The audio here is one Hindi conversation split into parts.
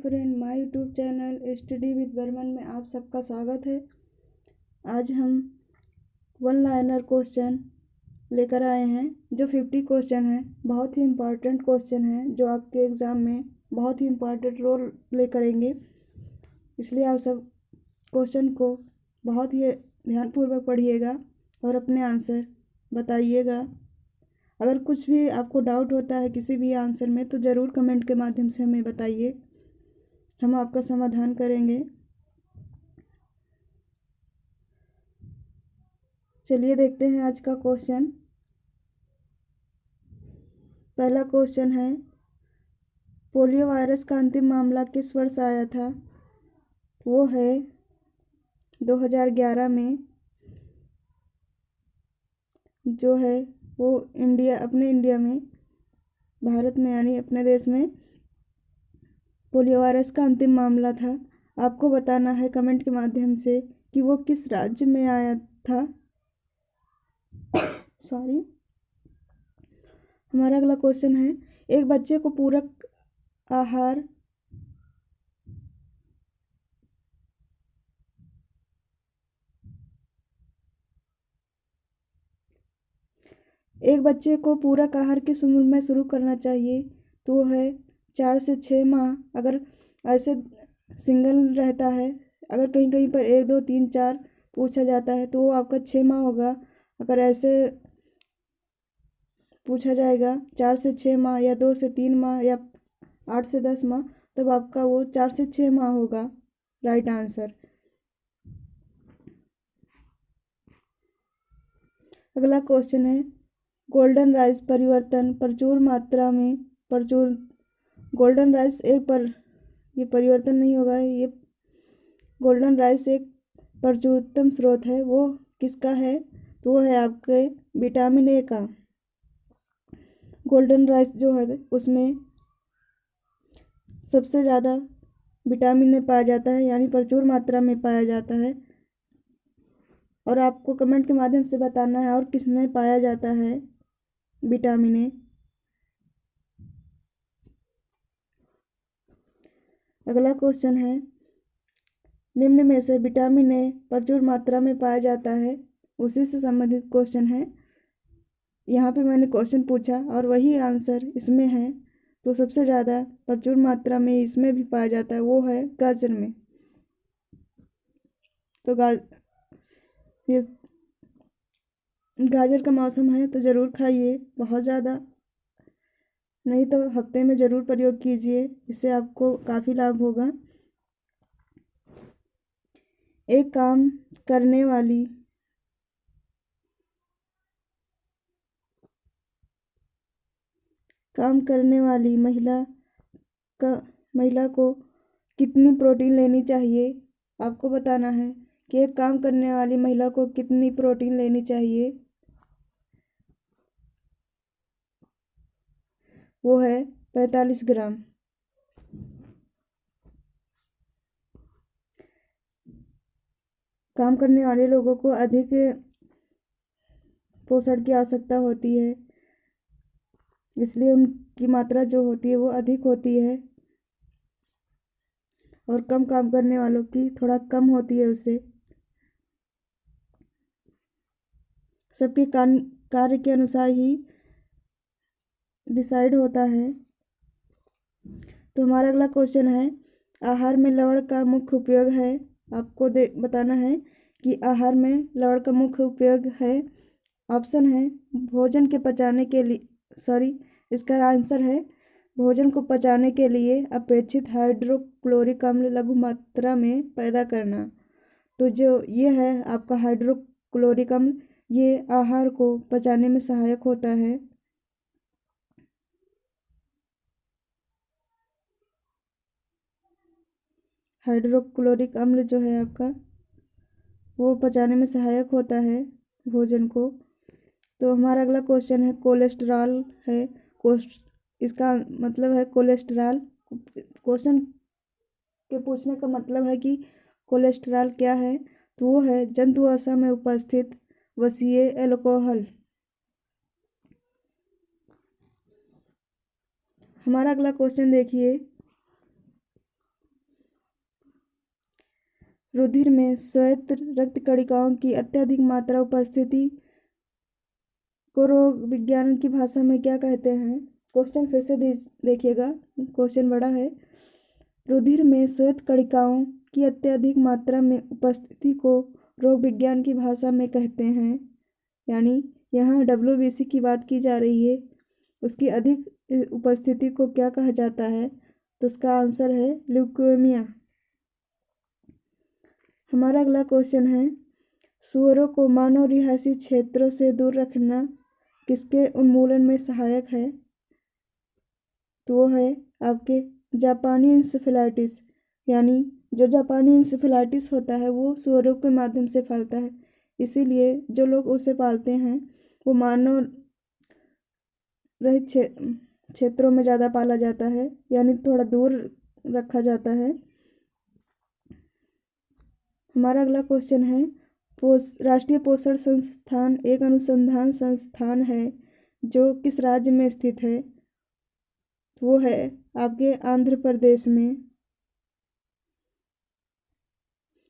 Friend, my YouTube channel study with Barman में आप सबका स्वागत है। आज हम वन लाइनर क्वेश्चन लेकर आए हैं जो 50 क्वेश्चन है। बहुत ही इम्पॉर्टेंट क्वेश्चन है जो आपके एग्ज़ाम में बहुत ही इम्पॉर्टेंट रोल प्ले करेंगे। इसलिए आप सब क्वेश्चन को बहुत ही ध्यानपूर्वक पढ़िएगा और अपने आंसर बताइएगा। अगर कुछ भी आपको डाउट होता है किसी भी आंसर में तो ज़रूर कमेंट के माध्यम से हमें बताइए, हम आपका समाधान करेंगे। चलिए देखते हैं आज का क्वेश्चन। पहला क्वेश्चन है, पोलियो वायरस का अंतिम मामला किस वर्ष आया था? वो है 2011 में, जो है वो अपने इंडिया में, भारत में यानी अपने देश में पोलियो वायरस का अंतिम मामला था। आपको बताना है कमेंट के माध्यम से कि वो किस राज्य में आया था। सॉरी। हमारा अगला क्वेश्चन है, एक बच्चे को पूरक आहार पूरक आहार किस उम्र में शुरू करना चाहिए? तो वो है 4 से 6 माह। अगर ऐसे सिंगल रहता है, अगर कहीं कहीं पर 1 2 3 4 पूछा जाता है तो वो आपका 6 माह होगा। अगर ऐसे पूछा जाएगा 4 से 6 माह या 2 से 3 माह या 8 से 10 माह, तब आपका वो 4 से 6 माह होगा राइट आंसर। अगला क्वेश्चन है, गोल्डन राइस परिवर्तन प्रचुर मात्रा में गोल्डन राइस ये परिवर्तन नहीं होगा, ये गोल्डन राइस एक प्रचुरतम स्रोत है। वो किसका है? तो वो है आपके विटामिन ए का। गोल्डन राइस जो है उसमें सबसे ज़्यादा विटामिन ए पाया जाता है, यानी प्रचुर मात्रा में पाया जाता है। और आपको कमेंट के माध्यम से बताना है और किस में पाया जाता है विटामिन ए। अगला क्वेश्चन है, निम्न में से विटामिन ए प्रचुर मात्रा में पाया जाता है, उसी से संबंधित क्वेश्चन है। यहाँ पे मैंने क्वेश्चन पूछा और वही आंसर इसमें है। तो सबसे ज़्यादा प्रचुर मात्रा में इसमें भी पाया जाता है, वो है गाजर में। तो ये गाजर का मौसम है तो ज़रूर खाइए, बहुत ज़्यादा नहीं तो हफ्ते में ज़रूर प्रयोग कीजिए, इससे आपको काफ़ी लाभ होगा। एक काम करने वाली महिला को कितनी प्रोटीन लेनी चाहिए? आपको बताना है कि एक काम करने वाली महिला को कितनी प्रोटीन लेनी चाहिए। वो है 45 ग्राम। काम करने वाले लोगों को अधिक पोषण की आवश्यकता होती है, इसलिए उनकी मात्रा जो होती है वो अधिक होती है, और कम काम करने वालों की थोड़ा कम होती है उससे। सबके कार्य के अनुसार ही डिसाइड होता है। तो हमारा अगला क्वेश्चन है, आहार में लवण का मुख्य उपयोग है। आपको बताना है कि आहार में लवण का मुख्य उपयोग है। ऑप्शन है, भोजन के पचाने के लिए इसका आंसर है भोजन को पचाने के लिए अपेक्षित हाइड्रोक्लोरिक अम्ल लघु मात्रा में पैदा करना। तो जो ये है आपका हाइड्रोक्लोरिक अम्ल, ये आहार को पचाने में सहायक होता है। हाइड्रोक्लोरिक अम्ल जो है आपका वो पचाने में सहायक होता है भोजन को। तो हमारा अगला क्वेश्चन है, कोलेस्ट्रॉल है। इसका मतलब है कोलेस्ट्रॉल। क्वेश्चन के पूछने का मतलब है कि कोलेस्ट्रॉल क्या है? तो वो है जंतु वसा में उपस्थित वसीय एल्कोहल। हमारा अगला क्वेश्चन देखिए, रुधिर में श्वेत रक्त कणिकाओं की अत्यधिक मात्रा उपस्थिति को रोग विज्ञान की भाषा में क्या कहते हैं? क्वेश्चन फिर से देखिएगा, क्वेश्चन बड़ा है। रुधिर में श्वेत कणिकाओं की अत्यधिक मात्रा में उपस्थिति को रोग विज्ञान की भाषा में कहते हैं, यानी यहाँ WBC की बात की जा रही है, उसकी अधिक उपस्थिति को क्या कहा जाता है? तो उसका आंसर है ल्यूकेमिया। हमारा अगला क्वेश्चन है, सुअरों को मानव रिहायशी क्षेत्रों से दूर रखना किसके उन्मूलन में सहायक है? तो वो है आपके जापानी इंसेफेलाइटिस, यानी जो जापानी इंसेफेलाइटिस होता है वो सुअरों के माध्यम से फैलता है, इसीलिए जो लोग उसे पालते हैं वो मानव रहित क्षेत्रों में ज़्यादा पाला जाता है, यानी थोड़ा दूर रखा जाता है। हमारा अगला क्वेश्चन है, राष्ट्रीय पोषण संस्थान एक अनुसंधान संस्थान है जो किस राज्य में स्थित है? वो है आपके आंध्र प्रदेश में।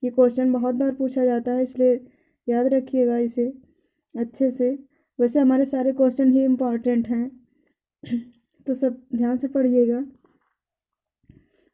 ये क्वेश्चन बहुत बार पूछा जाता है, इसलिए याद रखिएगा इसे अच्छे से। वैसे हमारे सारे क्वेश्चन ही इम्पॉर्टेंट हैं, तो सब ध्यान से पढ़िएगा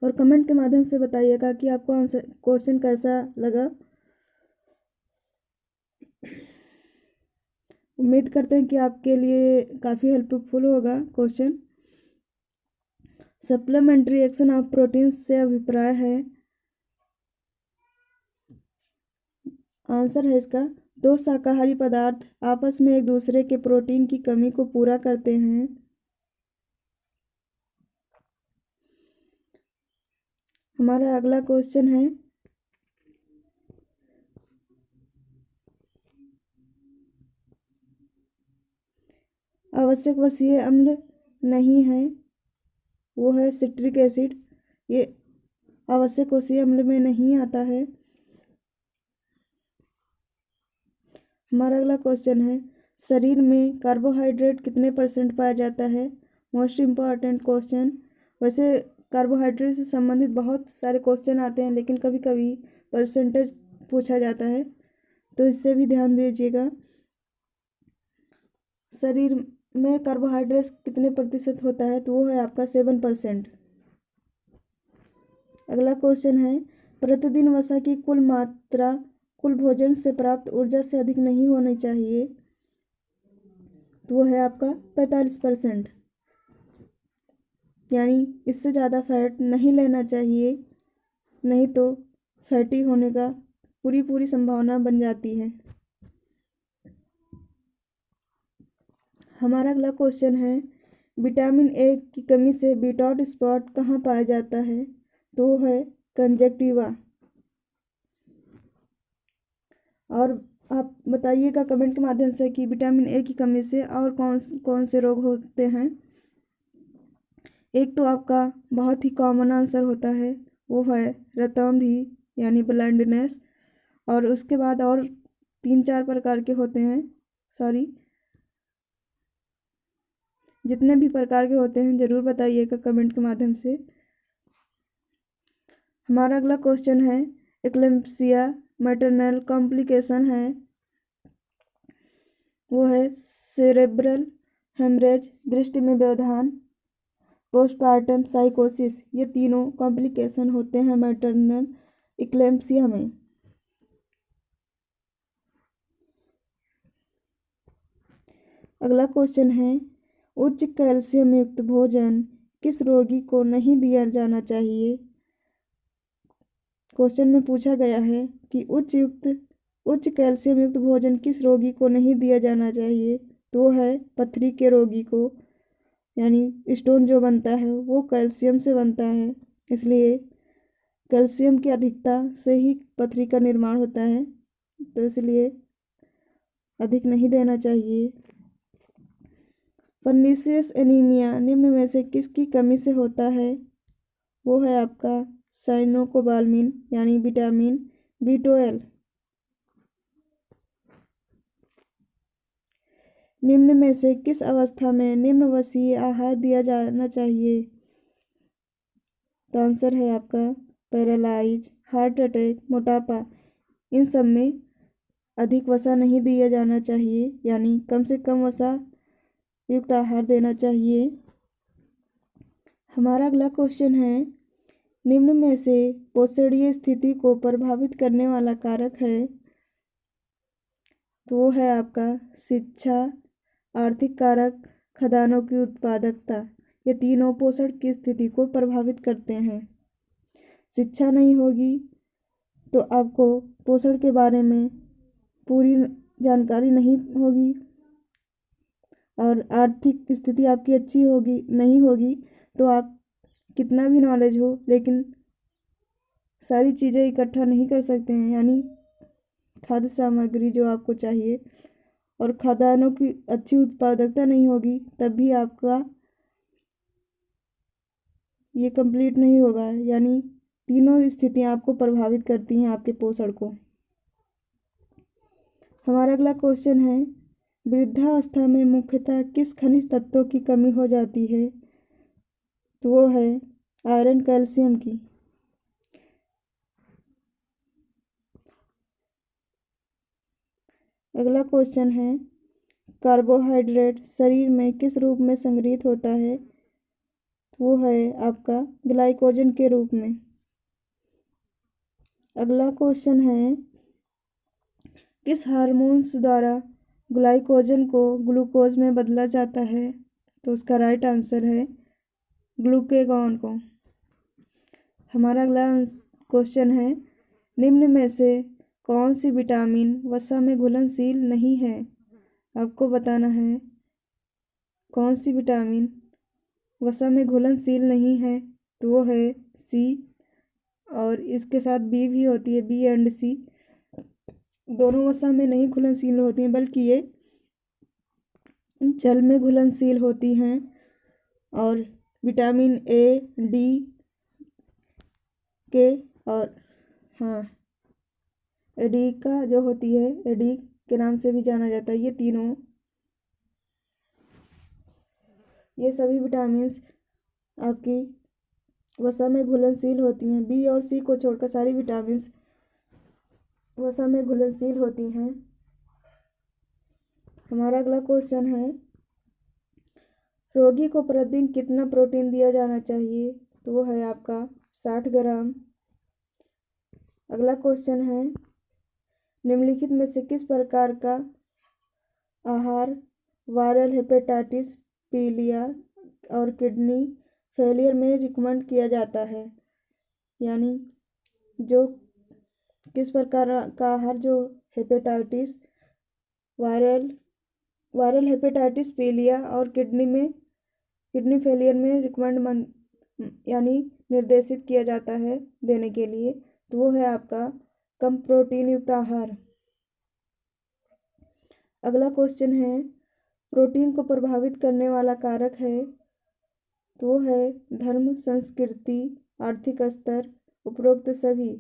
और कमेंट के माध्यम से बताइएगा कि आपको आंसर क्वेश्चन कैसा लगा। उम्मीद करते हैं कि आपके लिए काफ़ी हेल्पफुल होगा question. Supplementary action of proteins से अभिप्राय है, आंसर है इसका, दो शाकाहारी पदार्थ आपस में एक दूसरे के प्रोटीन की कमी को पूरा करते हैं। हमारा अगला क्वेश्चन है, आवश्यक वसीय अम्ल नहीं है, वो है सिट्रिक एसिड, ये आवश्यक वसीय अम्ल में नहीं आता है। हमारा अगला क्वेश्चन है, शरीर में कार्बोहाइड्रेट कितने % पाया जाता है? Most important question. वैसे कार्बोहाइड्रेट से संबंधित बहुत सारे क्वेश्चन आते हैं, लेकिन कभी कभी परसेंटेज पूछा जाता है, तो इससे भी ध्यान दीजिएगा। शरीर में कार्बोहाइड्रेट कितने % होता है? तो वो है आपका 7%। अगला क्वेश्चन है, प्रतिदिन वसा की कुल मात्रा कुल भोजन से प्राप्त ऊर्जा से अधिक नहीं होनी चाहिए, तो वो है आपका 45%, यानी इससे ज़्यादा फैट नहीं लेना चाहिए, नहीं तो फैटी होने का पूरी संभावना बन जाती है। हमारा अगला क्वेश्चन है, विटामिन ए की कमी से बीटॉट स्पॉट कहाँ पाया जाता है? तो वो है कंजक्टिवा। और आप बताइएगा कमेंट के माध्यम से कि विटामिन ए की कमी से और कौन से रोग होते हैं। एक तो आपका बहुत ही कॉमन आंसर होता है, वो है रतौंधी यानी ब्लाइंडनेस, और उसके बाद और 3-4 प्रकार के होते हैं, जितने भी प्रकार के होते हैं ज़रूर बताइएगा कमेंट के माध्यम से। हमारा अगला क्वेश्चन है, एक्लेम्पसिया मैटरनल कॉम्प्लिकेशन है, वो है सेरेब्रल हेमरेज, दृष्टि में व्यवधान, पोस्टपार्टम साइकोसिस, ये तीनों कॉम्प्लिकेशन होते हैं मैटरनल एक्लेम्पसिया में। अगला क्वेश्चन है, उच्च कैल्शियम युक्त भोजन किस रोगी को नहीं दिया जाना चाहिए? क्वेश्चन में पूछा गया है कि उच्च कैल्शियम युक्त भोजन किस रोगी को नहीं दिया जाना चाहिए? तो वो है पथरी के रोगी को, यानी स्टोन जो बनता है वो कैल्शियम से बनता है, इसलिए कैल्शियम की अधिकता से ही पथरी का निर्माण होता है, तो इसलिए अधिक नहीं देना चाहिए। पर्नीशियस एनीमिया निम्न में से किसकी कमी से होता है? वो है आपका साइनोकोबाल्मिन यानी विटामिन B12। निम्न में से किस अवस्था में निम्न वसीय आहार दिया जाना चाहिए? तो आंसर है आपका पैरालाइज, हार्ट अटैक, मोटापा, इन सब में अधिक वसा नहीं दिया जाना चाहिए, यानी कम से कम वसा युक्त आहार देना चाहिए। हमारा अगला क्वेश्चन है, निम्न में से पोषणीय स्थिति को प्रभावित करने वाला कारक है, तो वो है आपका शिक्षा, आर्थिक कारक, खदानों की उत्पादकता। ये तीनों पोषण की स्थिति को प्रभावित करते हैं। शिक्षा नहीं होगी तो आपको पोषण के बारे में पूरी जानकारी नहीं होगी, और आर्थिक स्थिति आपकी अच्छी होगी नहीं होगी तो आप कितना भी नॉलेज हो लेकिन सारी चीज़ें इकट्ठा नहीं कर सकते हैं, यानी खाद्य सामग्री जो आपको चाहिए और खाद्यान्नों की अच्छी उत्पादकता नहीं होगी तब भी आपका ये कंप्लीट नहीं होगा, यानी तीनों स्थितियाँ आपको प्रभावित करती हैं आपके पोषण को। हमारा अगला क्वेश्चन है, वृद्धावस्था में मुख्यतः किस खनिज तत्वों की कमी हो जाती है, तो वो है आयरन, कैल्शियम की। अगला क्वेश्चन है, कार्बोहाइड्रेट शरीर में किस रूप में संग्रहित होता है, वो है आपका ग्लाइकोजन के रूप में। अगला क्वेश्चन है, किस हार्मोन्स द्वारा ग्लाइकोजन को ग्लूकोज में बदला जाता है, तो उसका राइट आंसर है ग्लूकेगॉन को। हमारा अगला क्वेश्चन है, निम्न में से कौन सी विटामिन वसा में घुलनशील नहीं है, आपको बताना है कौन सी विटामिन वसा में घुलनशील नहीं है, तो वो है सी, और इसके साथ बी भी होती है, बी एंड सी दोनों वसा में नहीं घुलनशील होती हैं बल्कि ये जल में घुलनशील होती हैं। और विटामिन ए, डी के और एडिका जो होती है, एडिक के नाम से भी जाना जाता है, ये सभी विटामिन्स आपकी वसा में घुलनशील होती हैं। बी और सी को छोड़कर सारी विटामिन्स वसा में घुलनशील होती हैं। हमारा अगला क्वेश्चन है, रोगी को प्रतिदिन कितना प्रोटीन दिया जाना चाहिए, तो वो है आपका 60 ग्राम। अगला क्वेश्चन है, निम्नलिखित में से किस प्रकार का आहार वायरल हेपेटाइटिस, पीलिया और किडनी फेलियर में रिकमेंड किया जाता है, यानी जो किस प्रकार का आहार जो हेपेटाइटिस, वायरल हेपेटाइटिस, पीलिया और किडनी फेलियर में यानी निर्देशित किया जाता है देने के लिए, तो वो है आपका कम प्रोटीन युक्त आहार। अगला क्वेश्चन है, प्रोटीन को प्रभावित करने वाला कारक है, तो वो है धर्म, संस्कृति, आर्थिक स्तर, उपरोक्त सभी,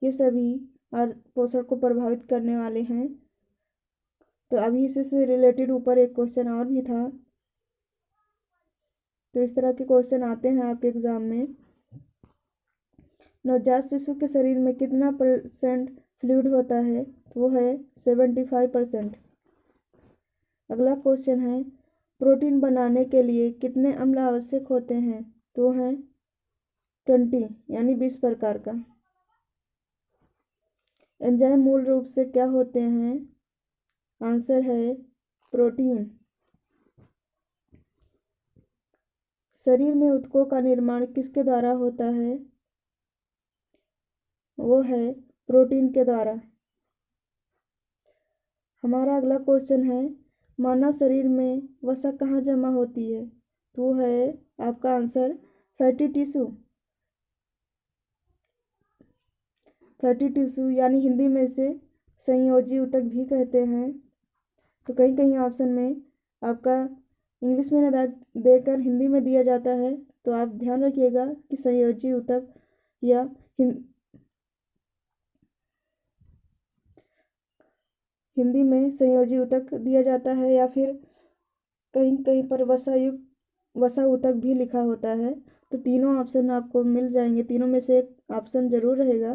ये सभी पोषण को प्रभावित करने वाले हैं। तो अभी इसी से रिलेटेड ऊपर एक क्वेश्चन और भी था, तो इस तरह के क्वेश्चन आते हैं आपके एग्जाम में। नवजात शिशु के शरीर में कितना % फ्लूइड होता है, तो वो है 75%। अगला क्वेश्चन है, प्रोटीन बनाने के लिए कितने अम्ल आवश्यक होते हैं, तो है 20 यानी 20 प्रकार का। एंजाइम मूल रूप से क्या होते हैं, आंसर है प्रोटीन। शरीर में ऊतकों का निर्माण किसके द्वारा होता है, वो है प्रोटीन के द्वारा। हमारा अगला क्वेश्चन है, मानव शरीर में वसा कहाँ जमा होती है, तो है आपका answer fatty tissue. Fatty tissue यानी हिंदी में इसे संयोजी ऊतक भी कहते हैं। तो कहीं कहीं ऑप्शन में आपका इंग्लिश में न देकर हिंदी में दिया जाता है, तो आप ध्यान रखिएगा कि संयोजी ऊतक या हिंदी में संयोजी ऊतक दिया जाता है, या फिर कहीं कहीं पर वसा ऊतक भी लिखा होता है, तो तीनों ऑप्शन आपको मिल जाएंगे, तीनों में से एक ऑप्शन जरूर रहेगा।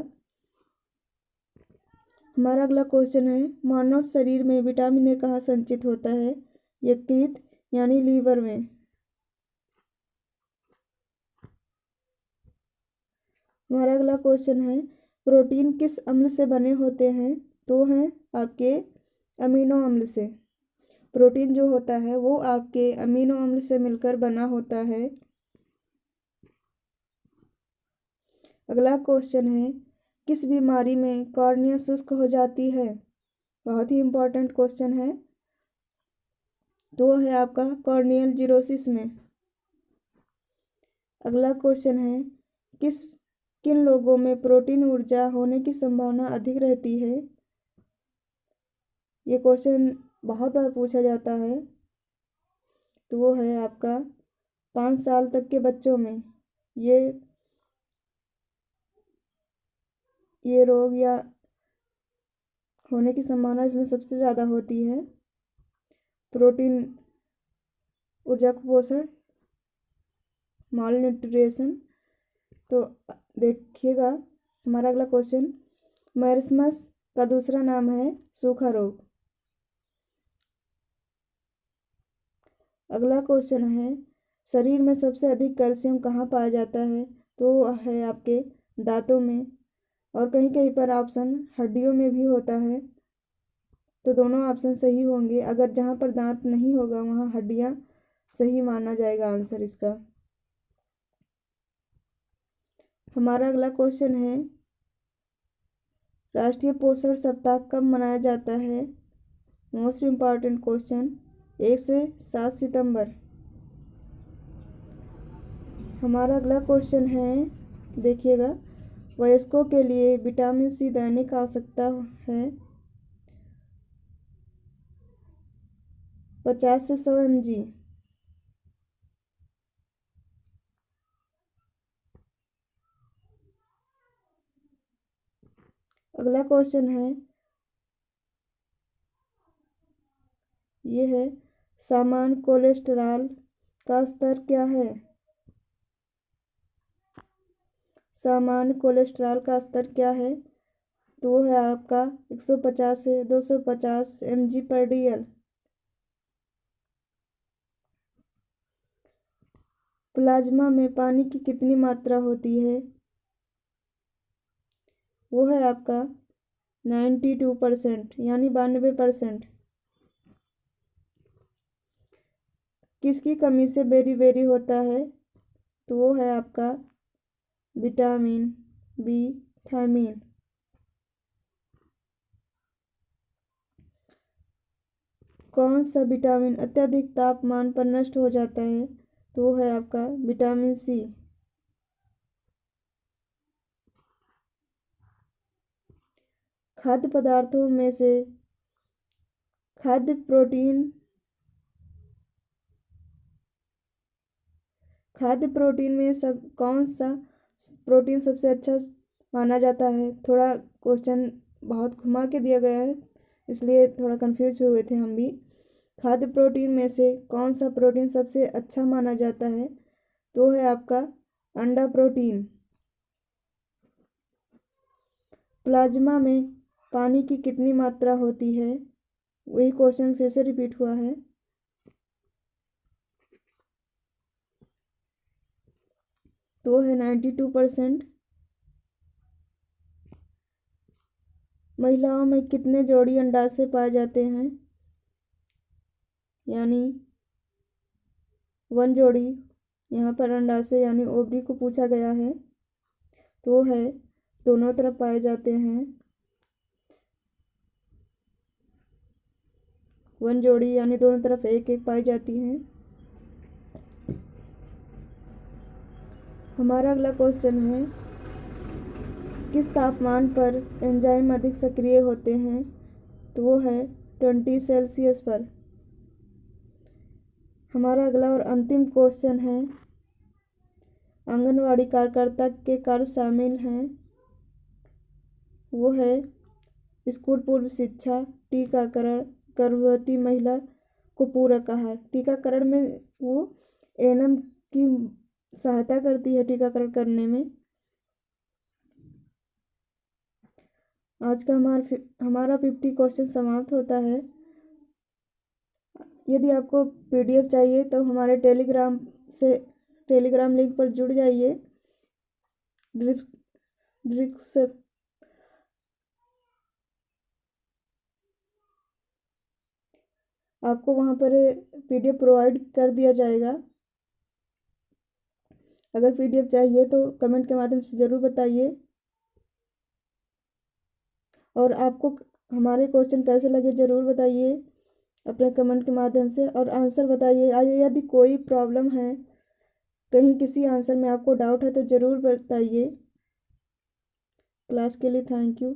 हमारा अगला क्वेश्चन है, मानव शरीर में विटामिन ए कहाँ संचित होता है? यकृत यानी लीवर में। हमारा अगला क्वेश्चन है, प्रोटीन किस अम्ल से बने होते हैं? तो हैं आपके अमीनो अम्ल से। प्रोटीन जो होता है वो आपके अमीनो अम्ल से मिलकर बना होता है। अगला क्वेश्चन है, किस बीमारी में कॉर्निया शुष्क हो जाती है? बहुत ही इंपॉर्टेंट क्वेश्चन है। तो है आपका कॉर्नियल जीरोसिस में। अगला क्वेश्चन है, किन लोगों में प्रोटीन ऊर्जा होने की संभावना अधिक रहती है? ये क्वेश्चन बहुत बार पूछा जाता है। तो वो है आपका 5 साल तक के बच्चों में ये रोग या होने की संभावना इसमें सबसे ज़्यादा होती है। प्रोटीन ऊर्जा कुपोषण, माल न्यूट्रिशन। तो देखिएगा हमारा अगला क्वेश्चन, मैरिस्मस का दूसरा नाम है सूखा रोग। अगला क्वेश्चन है, शरीर में सबसे अधिक कैल्शियम कहाँ पाया जाता है? तो है आपके दांतों में, और कहीं कहीं पर ऑप्शन हड्डियों में भी होता है। तो दोनों ऑप्शन सही होंगे। अगर जहाँ पर दांत नहीं होगा वहाँ हड्डियाँ सही माना जाएगा आंसर इसका। हमारा अगला क्वेश्चन है, राष्ट्रीय पोषण सप्ताह कब मनाया जाता है? मोस्ट इम्पॉर्टेंट क्वेश्चन, 1 से 7 सितंबर। हमारा अगला क्वेश्चन है, देखिएगा, वयस्कों के लिए विटामिन सी दैनिक आवश्यकता है 50 से 100 mg। अगला क्वेश्चन है, ये है, सामान्य कोलेस्ट्रॉल का स्तर क्या है? सामान्य कोलेस्ट्रॉल का स्तर क्या है? तो वो है आपका 150 से 250 mg/dl। प्लाज्मा में पानी की कितनी मात्रा होती है? वो है आपका 92% यानी 92%। किसकी कमी से बेरी होता है? तो वो है आपका विटामिन बी, थायमीन। कौन सा विटामिन अत्यधिक तापमान पर नष्ट हो जाता है? तो वो है आपका विटामिन सी। खाद्य पदार्थों में से खाद्य प्रोटीन में कौन सा प्रोटीन सबसे अच्छा माना जाता है? थोड़ा क्वेश्चन बहुत घुमा के दिया गया है, इसलिए थोड़ा कंफ्यूज हुए थे हम भी। खाद्य प्रोटीन में से कौन सा प्रोटीन सबसे अच्छा माना जाता है? तो है आपका अंडा प्रोटीन। प्लाज्मा में पानी की कितनी मात्रा होती है? वही क्वेश्चन फिर से रिपीट हुआ है। तो है 92%। महिलाओं में कितने जोड़ी अंडाशय पाए जाते हैं? यानी 1 जोड़ी। यहाँ पर अंडाशय यानी ओवरी को पूछा गया है। तो है दोनों तरफ पाए जाते हैं 1 जोड़ी, यानी दोनों तरफ एक एक पाई जाती हैं। हमारा अगला क्वेश्चन है, किस तापमान पर एंजाइम अधिक सक्रिय होते हैं? तो वो है 20 सेल्सियस पर। हमारा अगला और अंतिम क्वेश्चन है, आंगनवाड़ी कार्यकर्ता के कार्य शामिल हैं। वो है स्कूल पूर्व शिक्षा, टीकाकरण, गर्भवती महिला को पूरक आहार। टीकाकरण में वो एएनएम की सहायता करती है टीकाकरण करने में। आज का हमारा 50 क्वेश्चन समाप्त होता है। यदि आपको PDF चाहिए तो हमारे टेलीग्राम लिंक पर जुड़ जाइए। आपको वहाँ पर PDF प्रोवाइड कर दिया जाएगा। अगर PDF चाहिए तो कमेंट के माध्यम से ज़रूर बताइए, और आपको हमारे क्वेश्चन कैसे लगे ज़रूर बताइए अपने कमेंट के माध्यम से, और आंसर बताइए। यदि कोई प्रॉब्लम है, कहीं किसी आंसर में आपको डाउट है तो ज़रूर बताइए। क्लास के लिए थैंक यू।